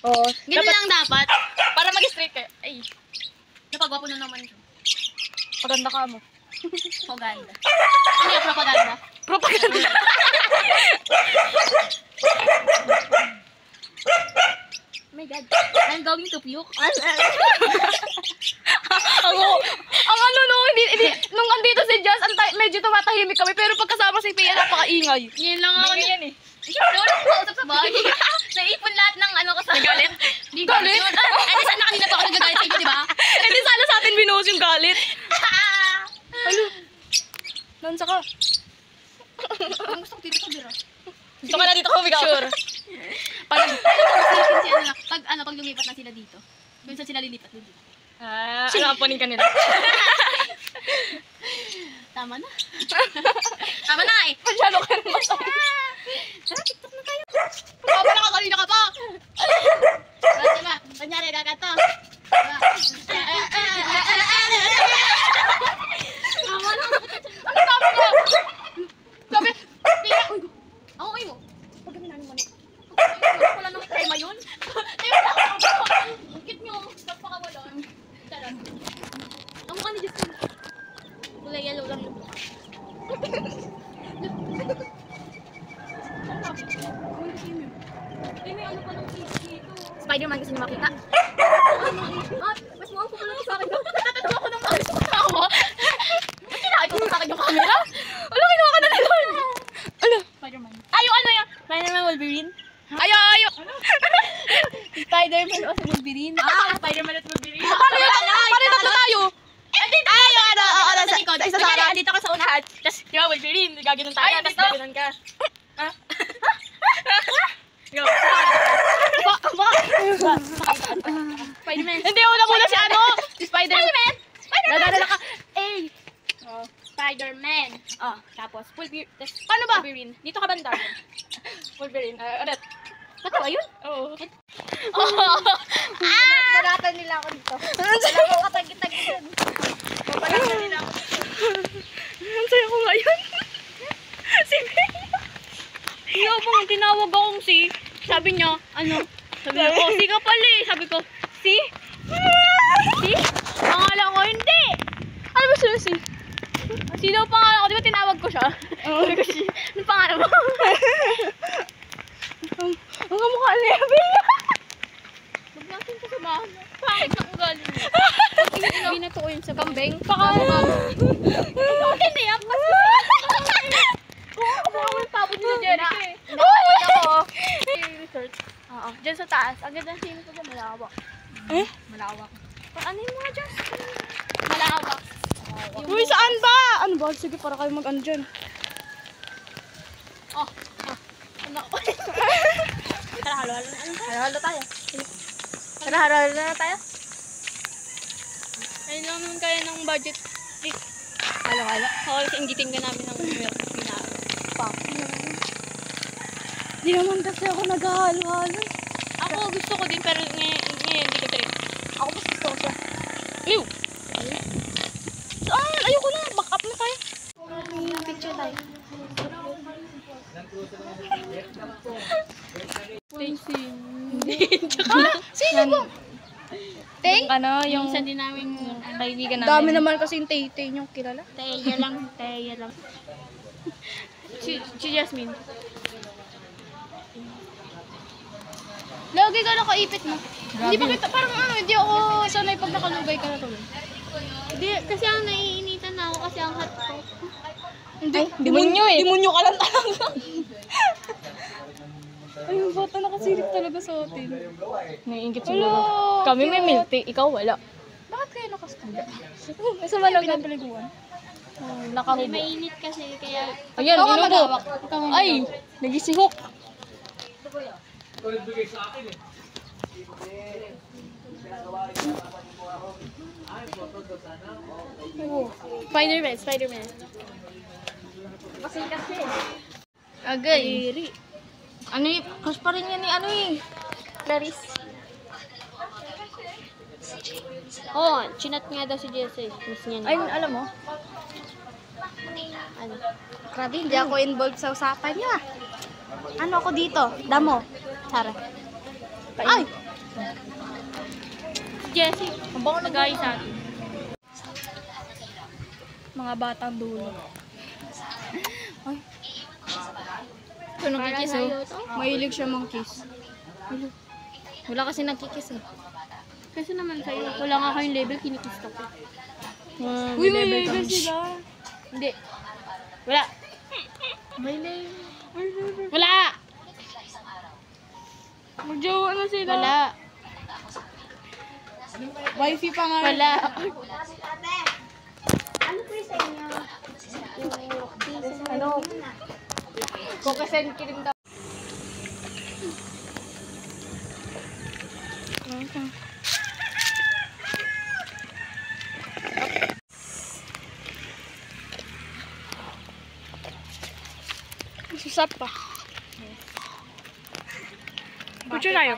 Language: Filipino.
Oo. Ganun lang dapat. Para mag-straight kayo. Ay. Napagwapo na naman siya. Paganda ka mo. Propaganda. Ano yung propaganda? Propaganda. Oh my God. I'm going to puke. Ang ano no, nung andito si Jazz, medyo tumatahimik kami, pero pagkasama si Pia, napakaingay. Yan lang ako. Yan eh. Wala ko kausap sa bahay. Naipon lahat ng ano ko sa galit. Di galit? Ay, di sana kanina pa ako nagagalit sa inyo, di ba? Eh di sana sa atin binuhos yung galit. Ano? Nansa ka? Ang gusto ko dito sa bira. Gusto ka na dito kumigaw? Sure. Pag lumipat na sila dito. Kung saan sila lilipat dito. Ano ang punin kanila? Tama na. Tama na eh. Masyado ka rin masaya. Tara, TikTok na tayo. Tama na ka, kanina ka pa. Diba? Kunyari, gagato. Tama na. Ano tama na? Sabi, Pia. Ako kayo. Pag kami namin manok. Wala nang krema yun. Ang cute nyo. Pagpakawalan. Tara. Ang mukha ni Justin. Kulay yellow lang yung mukha. Spider-Man kasi niya makita. Mas mo ang pupulan ko sa akin. Natatawa ko ng alis ko tawa. Ba't kinain ko sa akin yung camera? Ano kinuha ka na nilon? Ano? Spider-Man. Ayo, ano yan? Spider-Man Wolverine? Ayo, ayo. Spider-Man o si Wolverine? Spider-Man at Wolverine. Paano yun? Paano tatlo tayo? Ayo, ano, Sa likod. Isa sa harap. Dito ka sa unahan. Tapos, di ba, Wolverine? Gaganon tayo. Tapos, gaganon ka. Ha? Go. Spider-Man. Hindi, una si ano? Si Spider-Man! Nadadala ka. Spider-Man. Oh, tapos, Paano ba? Wolverine. Dito ka banda. Wolverine. Ulit. Natawa yun? Oo. Naratan nila ako dito. Wala ko katagitag dito. Papalatan nila ako dito. Ang saya ko ngayon. Si Bea. Hindi ako bang tinawag akong si. Sabi niya, ano? Sabi niya, oh, si ka pala eh. Sabi ko, si? Si? Pangalan ko, hindi. Ano ba siya si? Si daw pangalan ko. Di ba tinawag ko siya? Sabi ko siya. Anong pangalan mo? Ang kamukha niya, Bea. Huwag natin kasamahan. Pangit na ugali mo. Hindi na to yun sa kambing. Hindi yan. Ako yung pabot ni Jerica eh. Ako. Research. Oo. Diyan sa taas. Ang ganda ng sino ko dyan. Malawak. Eh? Malawak. Ano yung mga dyan? Malawak. Uy, saan ba? Ano ba? Sige, para kayo mag-ano dyan. Oh. Ano? Tara, halo-halo. Halo-halo tayo. Tara, halo-halo na tayo. Ayun lang naman kaya ng budget. Halo-halo. Oo, kasi inggitin ka namin ng Di naman kasi ako naghahalo-halo. Ako gusto ko din pero ngayon hindi ko trip. Ako mas gusto ko siya. Ew! Saan? Ayoko na. Back up na tayo. Picture tayo. Sino ba? Teng? Ano, yung Isa din namin kaibigan namin. Dami naman kasi yung Tay-Tay yung kilala. Teya lang. Si Jasmine. Lagi ka nakaipit mo. Hindi pa kita, parang ano, hindi ako sanay pag nakalugay ka na tuloy. Hindi, kasi ang naiinitan na ako kasi ang hot ko. Hindi, demonyo eh. Demonyo ka lang talaga. Ay, yung bata nakasilip talaga sa atin. Naiingit siguro. Kami may milk tea, ikaw wala. Bakit kayo nakastanda? Sa malagang paliguan. Hindi Nakahubo. mainit kasi kaya Ayan, ikaw ka ginubo. maghawak. Ay, nagisihok. Spider-Man. Kasi. Agay. Ano yung, crush pa rin yan ni ano eh. Clarice. Oh, chinat nga daw si Jesse. Miss niya Ay, niya. alam mo? Ano? Grabe, hindi ako involved sa usapan niya. Ano ako dito? Damo. Tara. Ay! Si Jessie. Ang bango na Nagay sa atin. Mga batang dulo. Ay. Ito nagkikis oh. Mahilig siya mang-kiss. Wala kasi nagkikis eh. Kasi naman sa'yo, wala nga kayong level, kinikiss ko. Uy, may level sila. Hindi. Wala. May level. Wala! Magjowa na sila. Wala. Wifi pa nga. Wala. Ano po yung sa inyo? Ano? Kukasen kirim daw. Susap pa. Picture tayo.